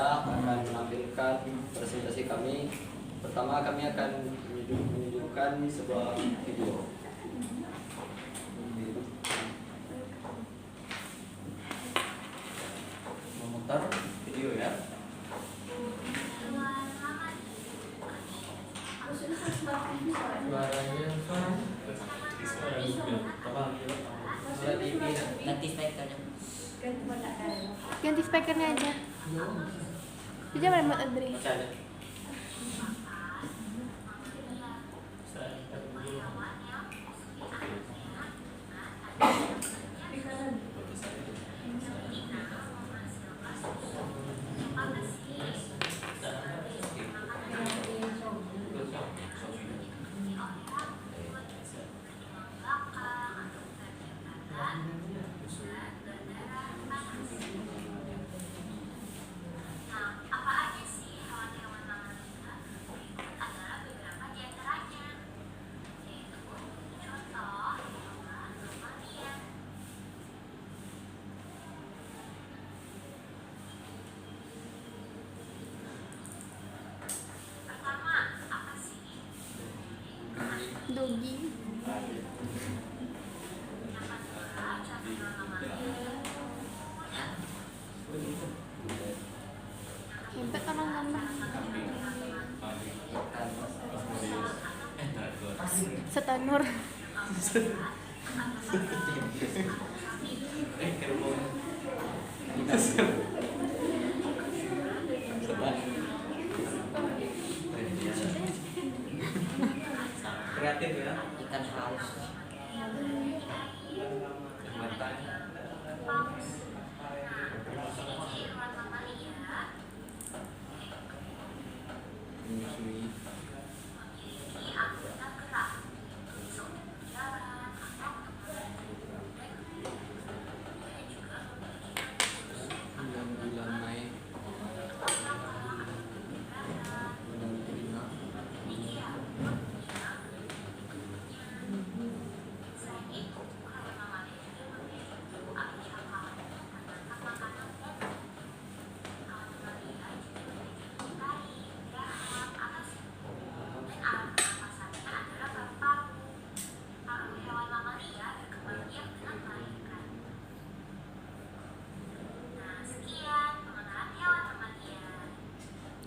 saya akan menampilkan presentasi kami. Pertama kami akan menunjukkan sebuah video. Memutar video ya. Ganti speakernya aja. Bisa remote Adri. Dogi. Hebat orang gambar. Setanur. Kreatif ya. Ikan paus. Menyusui. Bulan Mei.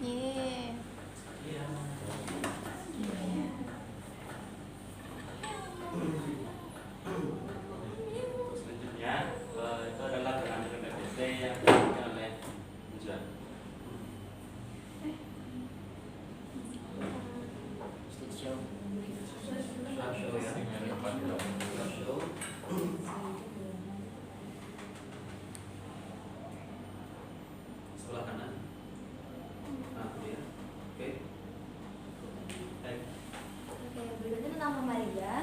Yeay. Selanjutnya itu adalah gerakan PPT yang dilakukan oleh Mujra. Stage show. Show ya. Show. Sebelah kanan. Nah, ya. Oke. Baik. Oke, berikutnya tentang mamalia.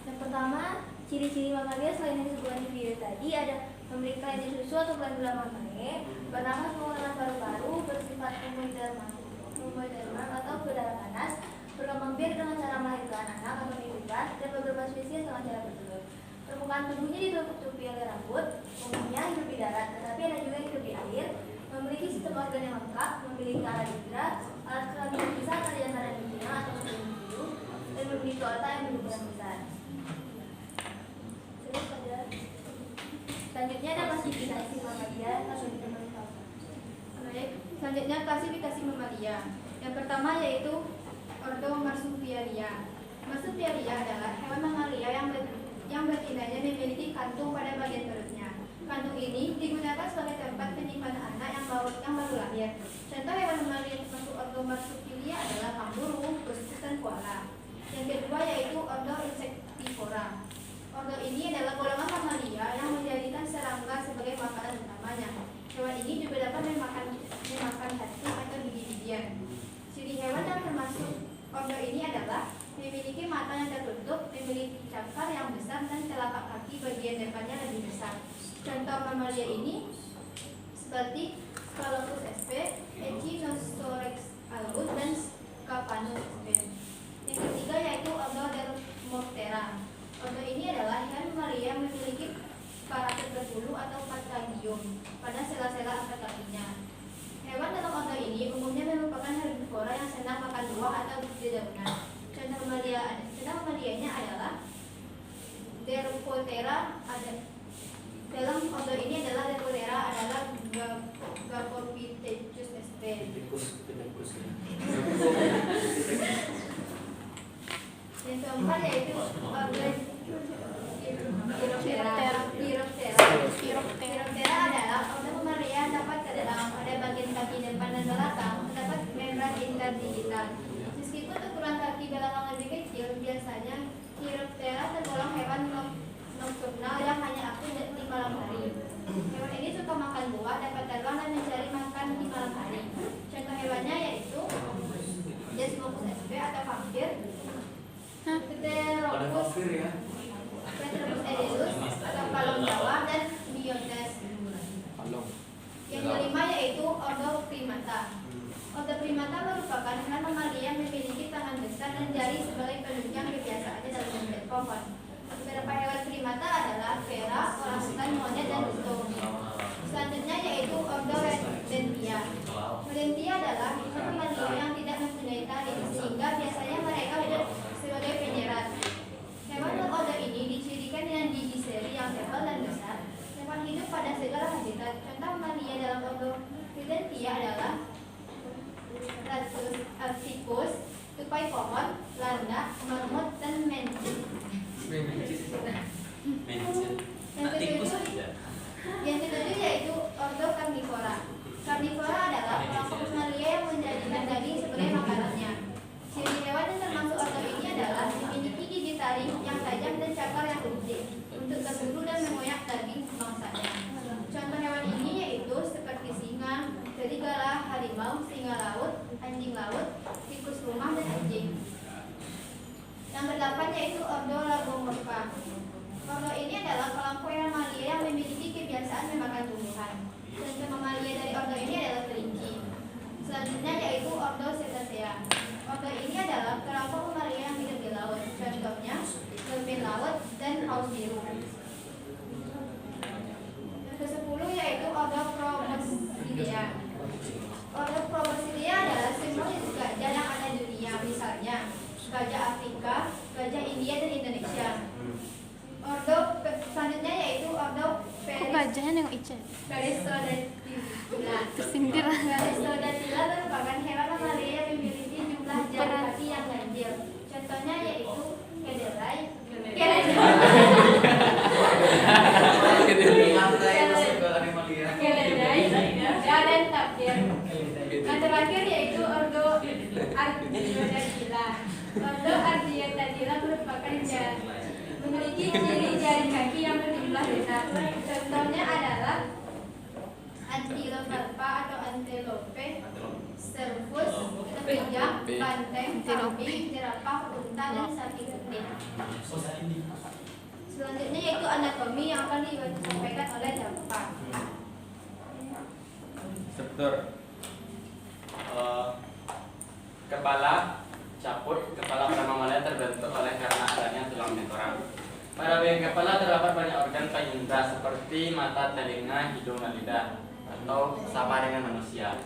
Yang pertama, ciri-ciri mamalia selain yang disebutkan di video tadi ada memiliki kelenjar susu atau glandula mamae, bernafas menggunakan paru-paru, bersifat hemodermal atau berdarah panas, berkembang biak dengan cara melahirkan anak atau mimpikan, dan beberapa spesies dengan cara bertelur. Permukaan tubuhnya ditutupi oleh rambut, umumnya hidup di darat, tetapi ada juga yang hidup di air, memiliki sistem organ yang lengkap, memiliki alat indera, alat kelamin yang bisa pada dasar betina atau individu, dan memiliki otak yang berukuran besar. Selanjutnya ada klasifikasi mamalia atau teman-teman. Baik, selanjutnya klasifikasi mamalia. Yang pertama yaitu ordo Marsupialia. Marsupialia adalah hewan mamalia yang betinanya memiliki kantung pada bagian perutnya. Kantung ini digunakan sebagai tempat penyimpanan anak yang baru lahir. Contoh hewan mamalia yang masuk ordo Marsupialia adalah kanguru, usus, dan koala. Yang kedua yaitu ordo Insectivora. Ordo ini adalah golongan mamalia yang menjadikan serangga sebagai makanan utamanya. Hewan ini juga dapat memakan cacing atau biji-bijian. Ciri hewan yang termasuk ordo ini adalah memiliki mata yang tertutup, memiliki cakar yang besar, dan telapak kaki bagian depannya lebih besar. Contoh mamalia ini seperti Scalopus sp, Echinosaurus albus, dan Scapanus sp. Yang ketiga yaitu ordo Dermoptera. Ordo ini adalah hewan mamalia yang memiliki parasit berbulu atau patagium pada sela-sela angkat kakinya. Hewan dalam ordo dedaunan. Contoh mamalianya adalah Derpotera ada dalam ordo ini adalah Derpotera adalah Gapopithecus sp. Yang keempat yaitu ordo Chiroptera adalah ordo mamalia dapat ke dalam pada bagian kaki depan dan belakang terdapat membran interdigital. Meskipun ukuran kaki belakang lebih kecil, biasanya Chiroptera tergolong hewan nokturnal yang hanya aktif di malam hari. Hewan ini suka makan buah, dapat terbang dan mencari makan di malam hari. Contoh hewannya yaitu Desmopus sp atau vampir, Pteropus edilus atau palung Jawa, dan Biotes. Yang kelima yaitu ordo primata. Ordo primata merupakan hewan mamalia yang memiliki tangan besar dan jari sebagai penunjang kebiasaannya dalam memanjat pohon. Beberapa hewan primata adalah vera, orangutan, monyet, dan russo. Selanjutnya yaitu ordo Rodentia. Rodentia adalah hewan mamalia yang tidak mempunyai taring, sehingga biasanya mereka hidup sebagai penyerat. Hewan ordo ini dicirikan dengan gigi seri yang tebal dan besar. Hewan hidup pada segala habitat. Contoh mamalia dalam ordo Rodentia adalah Ratsus arcticus, tupai pohon, landak, marmut, dan mencit. Yang ketujuh yaitu ordo Carnivora. Carnivora adalah kelompok mamalia yang menjadikan daging sebagai makanannya. Ciri hewan yang termasuk ordo ini adalah memiliki gigi taring yang tajam dan cakar yang ujik untuk berburu dan mengoyak daging mangsanya. Contoh hewan ini yaitu seperti singa, serigala, harimau, singa laut, anjing laut, tikus rumah, dan anjing. Yang kedelapan yaitu ordo Lagomorpha. Ordo ini adalah kelompok mamalia yang memiliki kebiasaan memakan tumbuhan. Contoh mamalia dari ordo ini adalah kelinci. Selanjutnya yaitu ordo Cetacea. Ordo ini adalah kelompok mamalia yang hidup di laut. Contohnya delfin laut dan paus biru. Yang ke-10 yaitu ordo Proboscidea. Ordo Proboscidea adalah semua jenis gajah yang ada di dunia, misalnya gajah Afrika, gajah India, dan Indonesia. Ordo selanjutnya yaitu ordo gajahnya nengok Ica Peristodatila. tersindir. Peristodatila merupakan hewan mamalia yang memiliki jumlah jari kaki yang ganjil. Contohnya yaitu kedelai, dan tapir. Yang terakhir yaitu ordo Artiodactyla. Ordo Artiodactyla merupakan memiliki ciri jari kaki yang berjumlah besar. Contohnya adalah Antiloparpa atau antelope, servus, kepijang, banteng, kambing, jerapah, unta, dan sapi putih. Selanjutnya yaitu anatomi yang akan disampaikan oleh Jampang. Struktur kepala caput. Kepala pada mamalia terbentuk karena adanya tulang tengkorak. Pada bagian kepala terdapat banyak organ payindra seperti mata, telinga, hidung, dan lidah, atau sama dengan manusia.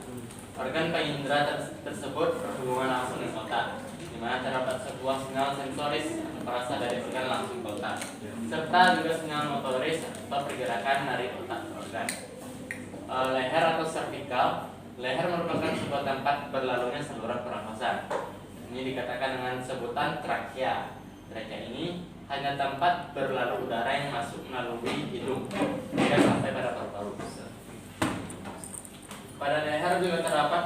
Organ payindra tersebut berhubungan langsung dengan otak, di mana terdapat sebuah sinyal sensoris atau perasa dari organ langsung ke otak, serta juga sinyal motoris atau pergerakan dari otak ke organ. Leher atau cervical. Leher merupakan sebuah tempat berlalunya saluran pernafasan. Ini dikatakan dengan sebutan trakea. Trakea ini hanya tempat berlalu udara yang masuk melalui hidung hingga sampai pada paru-paru. Pada leher juga terdapat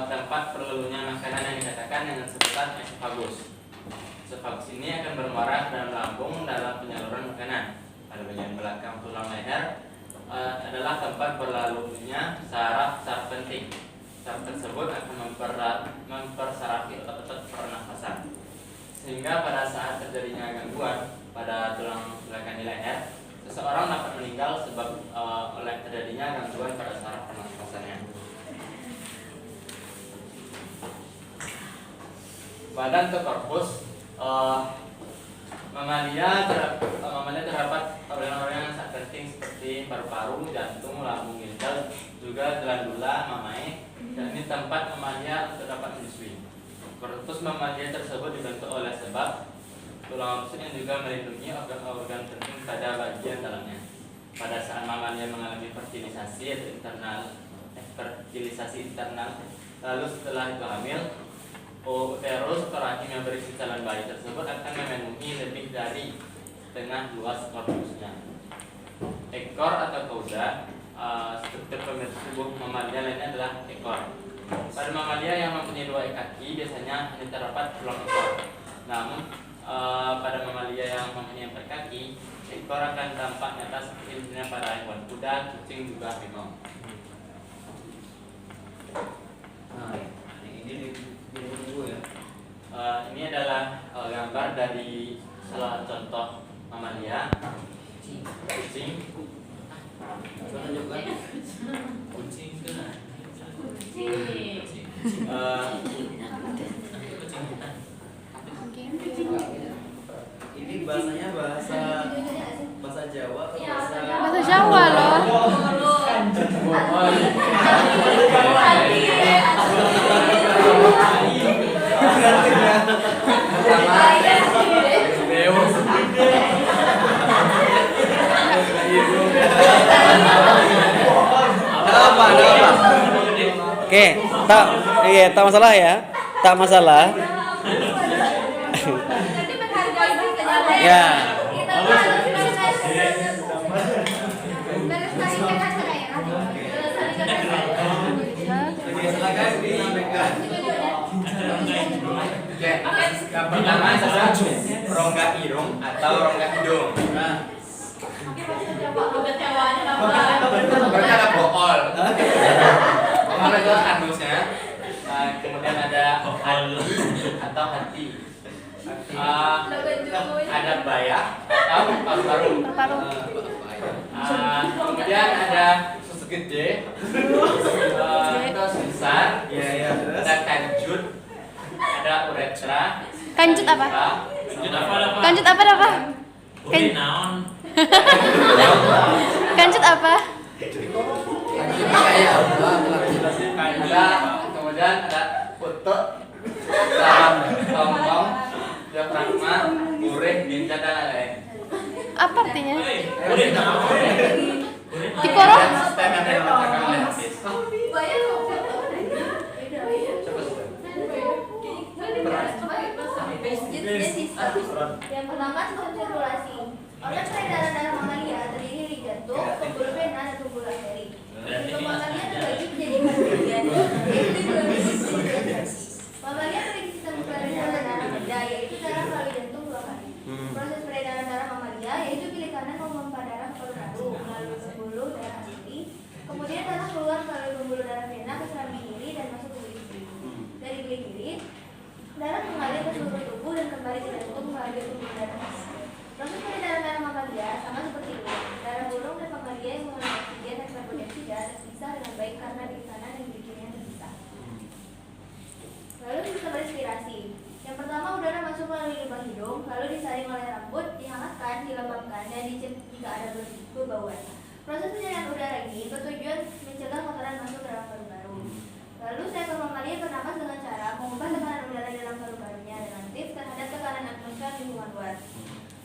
tempat berlalunya makanan yang dikatakan dengan sebutan esophagus. Esophagus ini akan bermuara ke dalam lambung dalam penyaluran makanan. Pada bagian belakang tulang leher adalah tempat berlalunya saraf penting. Saraf tersebut akan mempersarafi otot-otot pernafasan, sehingga pada saat terjadinya gangguan pada tulang belakang di leher, seseorang dapat meninggal sebab oleh terjadinya gangguan pada saraf pernafasannya. Badan atau korpus. Mamalia terdapat organ-organ yang sangat penting seperti paru-paru, jantung, lambung, ginjal, juga glandula mamae, dan ini tempat mamalia untuk dapat menyusui. Korpus mamalia tersebut dibentuk oleh sebab tulang rusuk yang juga melindungi organ-organ penting pada bagian dalamnya. Pada saat mamalia mengalami fertilisasi internal, lalu setelah itu hamil, uterus atau rahim yang berisi calon bayi tersebut akan memenuhi lebih dari setengah luas korpusnya. Ekor atau kauda, struktur pemirsa tubuh mamalia lainnya adalah ekor. Pada mamalia yang mempunyai 2 kaki biasanya hanya terdapat tulang ekor. Namun pada mamalia yang mempunyai 4 kaki, ekor akan tampak nyata seperti misalnya pada hewan kuda, kucing juga harimau. Nah, ini di buku ya. Ini adalah gambar dari salah contoh mamalia, kucing. Coba tunjukkan. Kucing kan? Ini bahasanya bahasa Jawa atau Bahasa Jawa loh. Apa? Oke, tak masalah ya. Tak masalah. Jadi menghargai bahasa Jawa. Ya. Kita harus melestarikan bahasa daerah. Silakan disampaikan. Oke, yang pertama adalah rongga irung atau rongga hidung. Berarti ada bool. Bool itu anusnya. Kemudian ada hati atau hati. Ada bayak atau paru-paru. Kemudian ada susu gede, terus besar, ada kanjut, ada uretra. Kanjut apa? Kanjut apa? Kanjut apa? Kanjut apa? Kanjut, kemudian ada utuk, saraf, tongkong, diafragma, urin, ginjal dan lain-lain. Apa artinya? Dikoro? Sistem yang dilakukan oleh hadis. Yang pertama sistem sirkulasi. Organ peredaran darah mamalia terdiri dari jantung, pembuluh vena, dan pembuluh arteri. Jantung mamalia terbagi menjadi 4 bagian, yaitu dua bagian. Mamalia memiliki sistem peredaran darah beda, yaitu darah melalui jantung 2 kali. Proses peredaran darah mamalia yaitu kiri kanan memompa darah ke paru-paru melalui pembuluh darah arteri. Kemudian darah keluar melalui pembuluh darah vena ke serambi kiri dan masuk ke beli kiri. Dari beli kiri, darah mengalir ke seluruh tubuh dan kembali ke jantung melalui pembuluh darah. Proses peredaran darah mamalia sama seperti itu. Darah burung dan mamalia yang mengandung oksigen dan karbon dioksida terpisah dengan baik karena di kanan dan di kiri yang terpisah. Lalu sistem respirasi. Yang pertama udara masuk melalui lubang hidung, lalu disaring oleh rambut, dihangatkan, dilembabkan, dan dicek jika ada bebauan. Proses pencernaan udara ini bertujuan mencegah kotoran masuk ke dalam paru-paru. Lalu seekor mamalia bernapas dengan cara mengubah tekanan udara dalam paru-parunya relatif terhadap tekanan atmosfer lingkungan luar.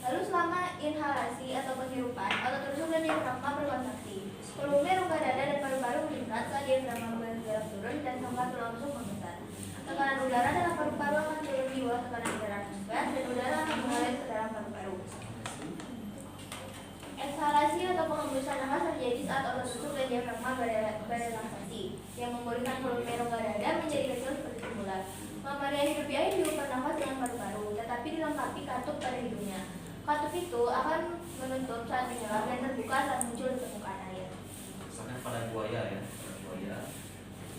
Lalu selama inhalasi atau penghirupan, otot rusuk dan diafragma berkontraksi. Volume rongga dada dan paru-paru meningkat saat diafragma bergerak turun dan rongga tulang rusuk membesar. Tekanan udara dalam paru-paru akan turun di bawah tekanan udara atmosfer dan udara akan mengalir ke dalam paru-paru. Eksalasi atau pengembusan nafas terjadi saat otot rusuk dan diafragma berrelaksasi, yang memulihkan volume rongga dada menjadi kecil seperti semula. Mamalia hidupiae hidup bernafas dengan paru-paru, tetapi dilengkapi katup pada hidungnya. Katup itu akan menutup saat menyelam dan terbuka saat muncul di permukaan air. Misalkan pada buaya ya. Buaya.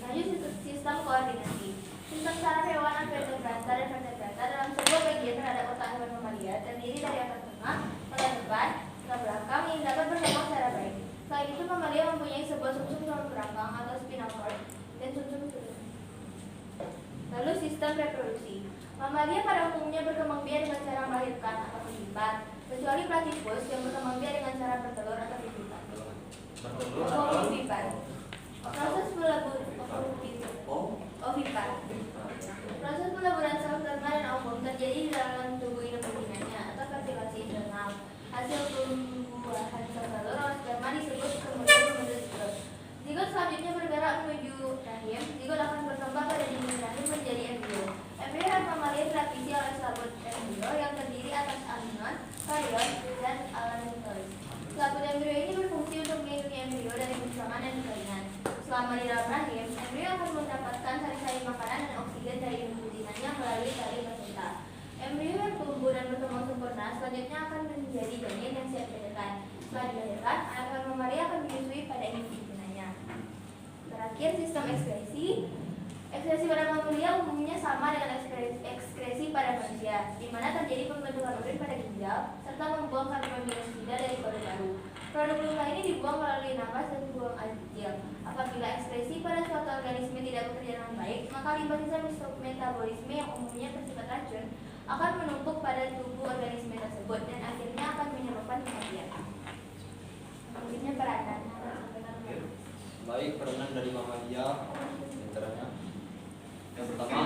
Lanjut sistem koordinasi. Sistem saraf hewan vertebrata dan vertebrata dalam sebuah bagian terhadap otak hewan mamalia terdiri dari otak tengah, otak depan, otak belakang yang dapat berkembang secara baik. Selain itu, mamalia mempunyai sebuah sumsum tulang belakang atau spinal cord dan sumsum tulang. Lalu sistem reproduksi. Mamalia pada umumnya berkembang biak dengan cara melahirkan atau berlipat, kecuali platypus yang berkembang biak dengan cara bertelur atau berlipat. Ovivipat. Proses pelebur ovipar. Proses peleburan Setelah dilahirkan, anak hewan mamalia akan menyusui pada induknya. Terakhir, sistem ekskresi. Ekskresi pada mamalia umumnya sama dengan ekskresi pada manusia, di mana terjadi pembentukan urin pada ginjal serta membuang karbon dioksida dari paru-paru. Produk limbah ini dibuang melalui napas dan buang air kecil. Apabila ekskresi pada suatu organisme tidak bekerja dengan baik, maka limbah sisa metabolisme yang umumnya bersifat racun akan menumpuk pada tubuh organisme tersebut dan akhirnya akan menyebabkan kematian. Selanjutnya peranan. Baik, peranan dari mamalia antaranya. Yang pertama,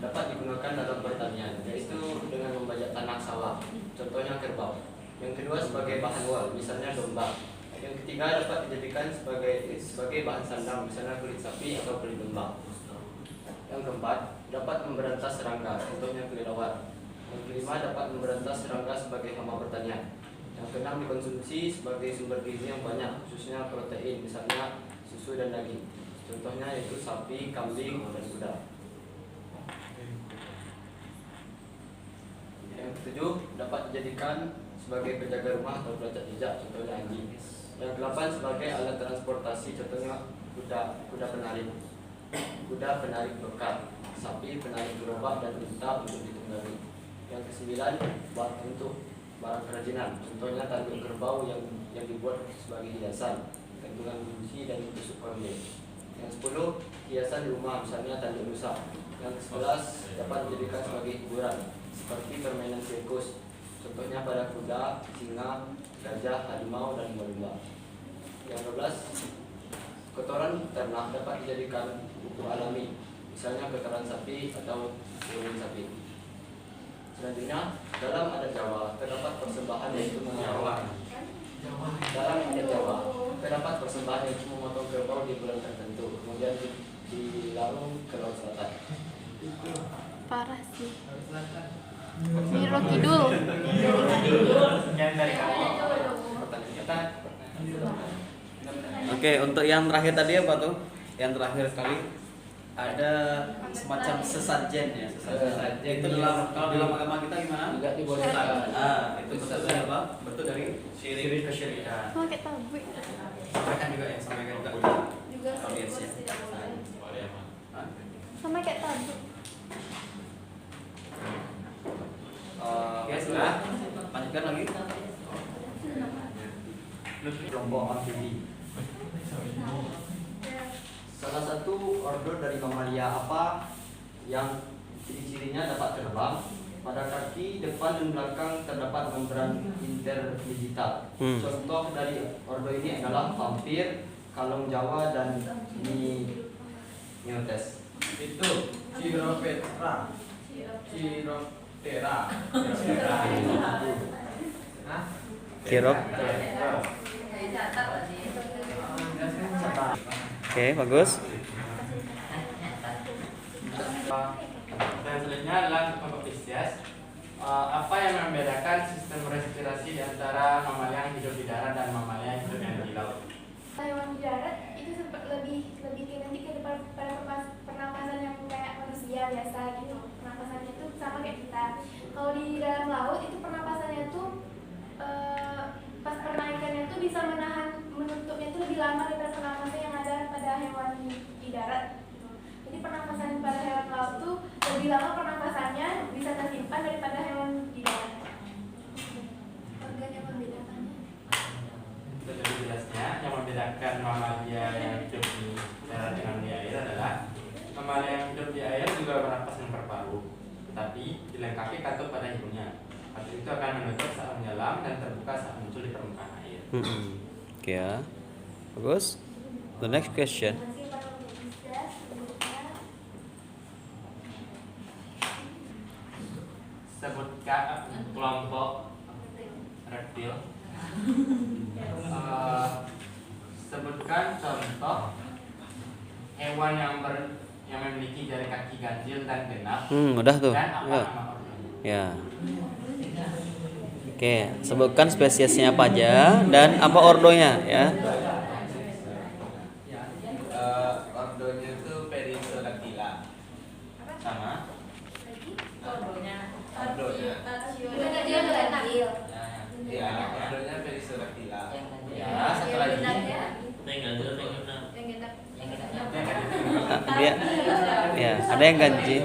dapat digunakan dalam pertanian, yaitu dengan membajak tanah sawah, contohnya kerbau. Yang kedua, sebagai bahan wol, misalnya domba. Yang ketiga, dapat dijadikan sebagai bahan sandang, misalnya kulit sapi atau kulit domba. Yang keempat, dapat memberantas serangga, contohnya kelelawar. Yang kelima, dapat memberantas serangga sebagai hama pertanian. Yang keenam, dikonsumsi sebagai sumber gizi yang banyak, khususnya protein, misalnya susu dan daging. Contohnya yaitu sapi, kambing, dan kuda. Yang ketujuh, dapat dijadikan sebagai penjaga rumah atau pelacak jejak, contohnya anjing. Yang kedelapan, sebagai alat transportasi, contohnya kuda penarik, kuda penarik bekal, sapi penarik gerobak, dan unta untuk ditunggangi. Yang kesembilan, untuk barang kerajinan, contohnya tanduk kerbau yang dibuat sebagai hiasan, gantungan kunci, dan tusuk konde. Yang 10, hiasan di rumah, misalnya tanduk rusa. Yang 11, dapat dijadikan sebagai hiburan, seperti permainan sirkus, contohnya pada kuda, singa, gajah, harimau, dan lumba-lumba. Yang 12, kotoran ternak dapat dijadikan pupuk alami, misalnya kotoran sapi atau urin sapi. Selanjutnya, dalam adat Jawa terdapat persembahan yaitu memotong. Dalam adat Jawa terdapat persembahan yaitu memotong kerbau di bulan tertentu, kemudian dilarung ke laut selatan. Parah sih. Miro Kidul. Yang dari kamu pertanyaan kita. Oke, untuk yang terakhir tadi apa tuh? Yang terakhir kali ada semacam sesajen ya. Sesajen. Itu kalau dalam agama kita gimana? Juga dibolehkan. Itu sesajen apa? Bentuk dari syirik kesyirikan. Sama kayak tabui. Sampaikan juga ya, sampaikan juga Juga audiensnya. tidak boleh. Hah? Sama kayak tabui. Oke, sudah. Lanjutkan lagi. Kelompok amfibi. Salah satu ordo dari mamalia apa yang ciri-cirinya dapat terbang? Pada kaki depan dan belakang terdapat membran interdigital. Contoh dari ordo ini adalah vampir, kalong Jawa, dan Myotes. Itu Chiroptera. Chiroptera. Kirop. Oke, bagus. Dan selanjutnya adalah kelompok Pisces. Apa yang membedakan sistem respirasi di antara mamalia yang hidup di darat dan mamalia yang hidup di laut? Hewan di darat itu lebih kinetik pada pernapasan yang kayak manusia biasa gitu. Pernapasannya itu sama kayak kita. Kalau di dalam laut itu pernapasannya tuh pas penaikannya tuh bisa menutupnya itu lebih lama daripada pernapasan yang ada pada hewan di darat. Gitu. Jadi pernapasan pada hewan laut tuh lebih lama pernapasannya bisa tersimpan daripada hewan di darat. Organ yang membedakannya. Untuk lebih jelasnya, yang membedakan mamalia yang hidup di darat dengan di air adalah mamalia yang hidup di air juga bernapas dengan paru-paru, tetapi dilengkapi katup pada hidungnya. Katup itu akan menutup saat menyelam dan terbuka saat muncul di permukaan air. Oke ya. Bagus. The next question. Masih para Pisces, selanjutnya Sebutkan kelompok reptil. Sebutkan contoh hewan yang memiliki jari kaki ganjil dan genap. Udah tuh. Dan apa Ya. nama organnya? Ya. Oke, sebutkan spesiesnya apa aja dan apa ordonya ya. Ordonya itu Perissodactyla. Sama. Ordonya. dia berhasil. Ya, ordonya Perissodactyla. Ya, ada yang kanji.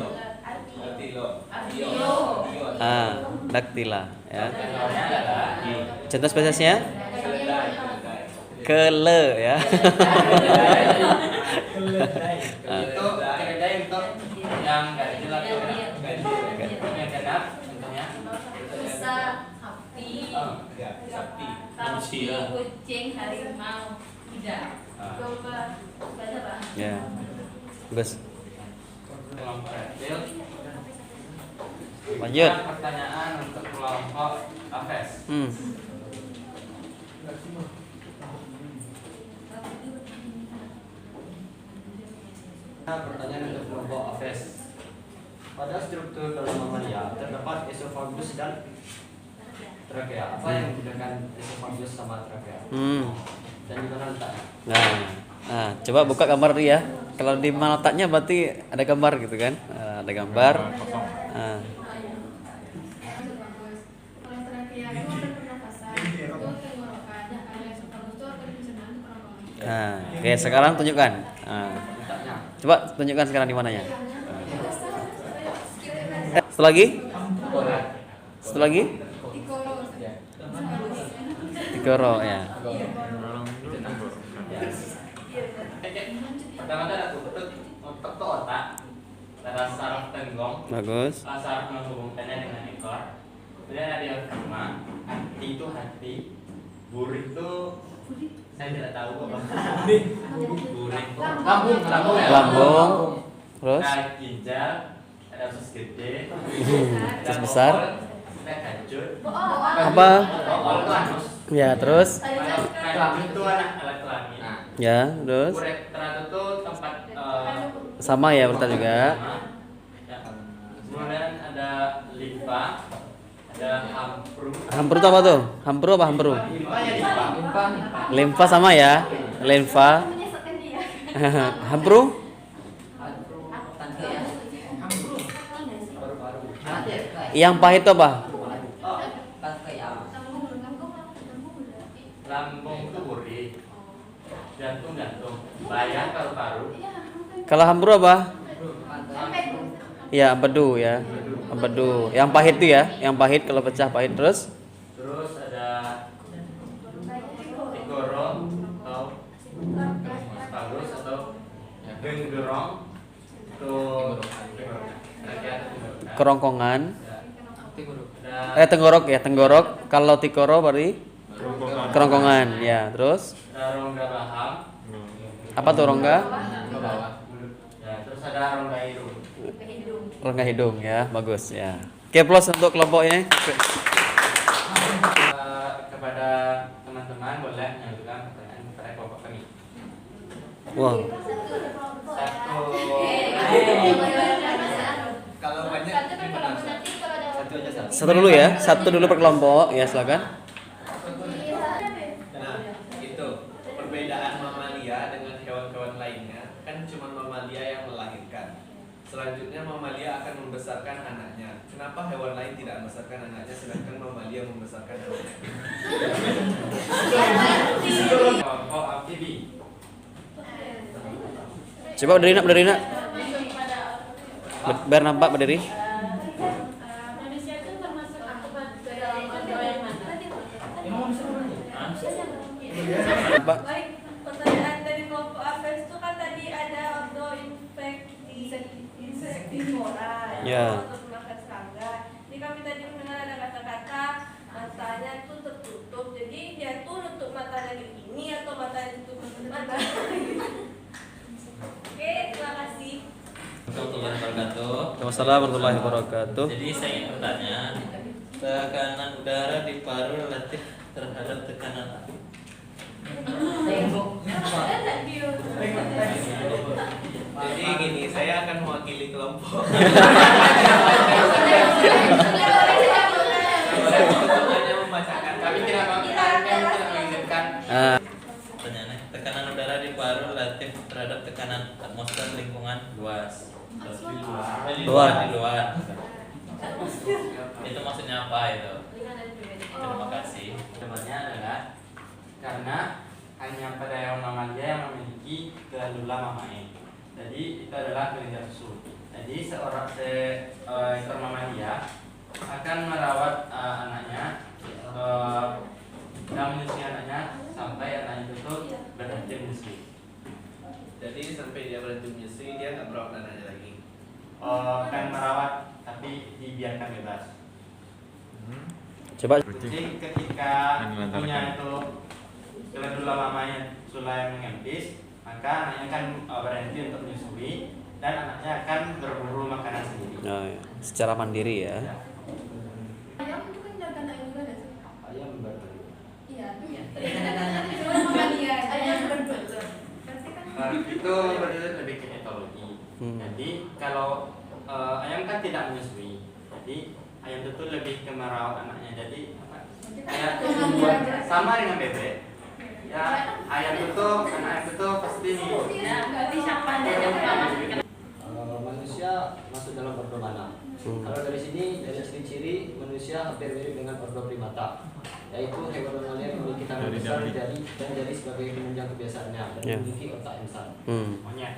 Daktila ya. Contohnya adalah Contoh spesiesnya keledai. kele ya. Itu keledai untuk yang ganjil atau yang genap contohnya. Rusa, sapi, Sapi. sapi, kucing, harimau, tidak. Coba baca Pak. Ya. Bagus. Kelompok reptil. Lanjut. Pertanyaan untuk kelompok Aves. Pertanyaan untuk kelompok Aves. Pada struktur dalam mamalia terdapat esofagus dan trakea. Apa yang membedakan esofagus sama trakea? Dan di mana letaknya? Nah, coba buka gambar dia. Kalau di mana letaknya berarti ada gambar gitu kan? Ada gambar. Nah, Kalau yang terakhir itu organ pernapasan, itu tenggorokan. Kalau yang esofagus itu organ pencernaan itu kerongkongan. nah, oke sekarang tunjukkan. Letaknya. Coba tunjukkan sekarang di mananya. Satu lagi? Satu lagi? Tikoro. Tikoro ya. Pertama ada untuk otak, ada saraf tenggong, Bagus. saraf menghubungkannya dengan ekor. Kemudian ada diafragma, hati itu hati, burik itu saya tidak tahu kok. Burik. Lambung ya. Lambung. Terus? Ada ginjal, ada usus gede, Usus besar. ada kajut, Apa? bool itu anus. Ya, terus? Kajut itu anak alat kelamin. Ya, terus? Uretra itu tempat Sama ya berarti juga. Ya. Kemudian ada limfa, ada hampru. Hampru itu apa tuh? Hampru apa hampru? Limfa ya limfa. Limfa sama ya. Limfa. Menyesatkan dia. Hampru? Tangke ya. Paru-paru. Yang pahit itu apa? Tangke ya. Lambung itu uri, jantung, bayang paru-paru, Kalau hampru apa? Ya, empedu ya. Empedu. Yang pahit itu ya. Yang pahit kalau pecah pahit terus. terus ada tikoro atau bagus atau genggerong itu Kerongkongan. ada Tenggorok ya, tenggorok. Kalau tikoro berarti kerongkongan ya. Terus rongga baham, apa tuh rongga? ya, terus ada rongga hidung. Rongga hidung ya. Bagus ya. Oke, plus untuk kelompok ini. Kepada teman-teman boleh mengajukan pertanyaan kepada kelompok kami. Wow. Satu. Kalau banyak satu aja satu. Satu dulu ya. Satu dulu per kelompok. Ya, silakan. Nah, itu perbedaan mamalia dengan hewan-hewan lainnya kan cuma mamalia yang melahirkan. Selanjutnya mamalia akan membesarkan anaknya. Kenapa hewan lain tidak membesarkan anaknya sedangkan mamalia membesarkan anaknya? Kelompok amfibi. Coba berdiri nak. Biar nampak berdiri. Manusia itu termasuk ke dalam ordo yang mana? Nampak? Baik, pertanyaan dari kelompok Aves itu kan tadi ada ordo insektivora Ya. untuk makan serangga. Jadi kami tadi mendengar ada kata-kata matanya itu tertutup. Jadi dia tuh nutup matanya begini atau matanya tutup mata. Oke, terima kasih. Warahmatullahi wabarakatuh. Wassalamualaikum warahmatullahi wabarakatuh. Jadi saya ingin bertanya, tekanan udara di paru relatif terhadap tekanan api. Jadi gini, saya akan mewakili kelompok. Hanya membacakan. Kami tidak mengizinkan. Pertanyaannya, tekanan udara di paru relatif terhadap tekanan atmosfer lingkungan luas. Di luar. Itu maksudnya apa itu? Terima kasih. Jawabannya adalah karena hanya pada hewan mamalia yang memiliki glandula mamae. Jadi itu adalah kelenjar susu. Jadi seekor mamalia akan merawat anaknya dan menyusui anaknya sampai anaknya itu berhenti menyusui. Jadi sampai dia berhenti menyusui dia nggak merawat anaknya lagi. Akan merawat tapi dibiarkan bebas. Coba. Jadi ketika punya itu keledula mamanya mulai mengempis, maka anaknya akan berhenti untuk menyusui dan anaknya akan berburu makanan sendiri. Oh, ya. Secara mandiri ya. Ayam itu kan jaga anak juga nggak sih? Ayam berburu. Iya. Cuma mamalia. Ayam berburu. Berarti kan Itu lebih ke etologi. Jadi kalau ayam kan tidak menyusui, jadi ayam itu lebih ke merawat anaknya. Jadi kayak sama dengan bebek. Ya ayam itu anak itu pasti nih. Manusia masuk dalam ordo mana? Kalau dari sini dari ciri-ciri manusia hampir mirip dengan ordo primata, yaitu hewan mamalia yang memiliki tangan besar, jari dan jari sebagai penunjang kebiasaannya dan memiliki otak yang besar. Monyet.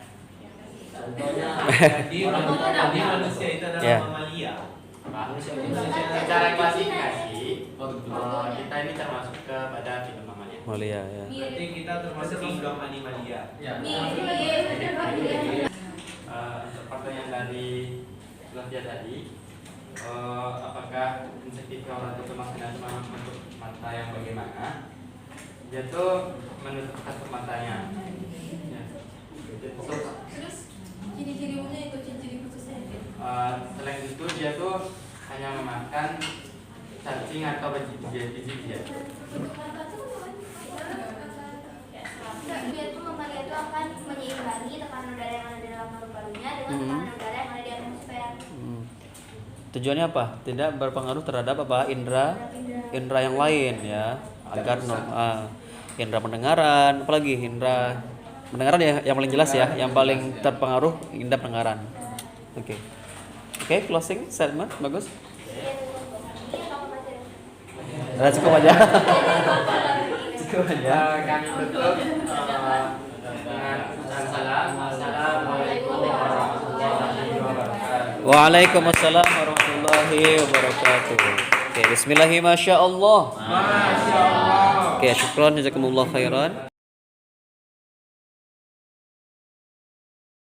Contohnya Jadi manusia itu adalah mamalia. manusia Secara klasifikasi kita ini termasuk kepada film mamalia. Mulia ya. Berarti kita termasuk kingdom animalia. Untuk pertanyaan dari Sylvia tadi, apakah insektivora itu maksudnya cuma menutup mata yang bagaimana? Dia tuh menutup katup matanya. Ya. terus ciri-cirinya itu ciri-ciri khususnya. Selain itu dia tuh hanya memakan cacing atau biji-bijian. Dia tuh mamalia itu akan menyeimbangi tekanan udara yang ada di dalam paru-parunya dengan tekanan udara yang ada di atmosfer. Tujuannya apa? Tidak berpengaruh terhadap apa? Indra yang lain ya. Agar indra pendengaran, apalagi indra pendengaran ya yang paling jelas ya, yang paling terpengaruh indra pendengaran. Oke, closing statement bagus. Cukup aja. Cukup aja. Kami tutup dengan ucapan salam. Assalamualaikum warahmatullahi wabarakatuh. Waalaikumsalam warahmatullahi wabarakatuh. Oke, bismillahirrahmanirrahim. Masya Allah. Oke, syukron jazakumullah khairan.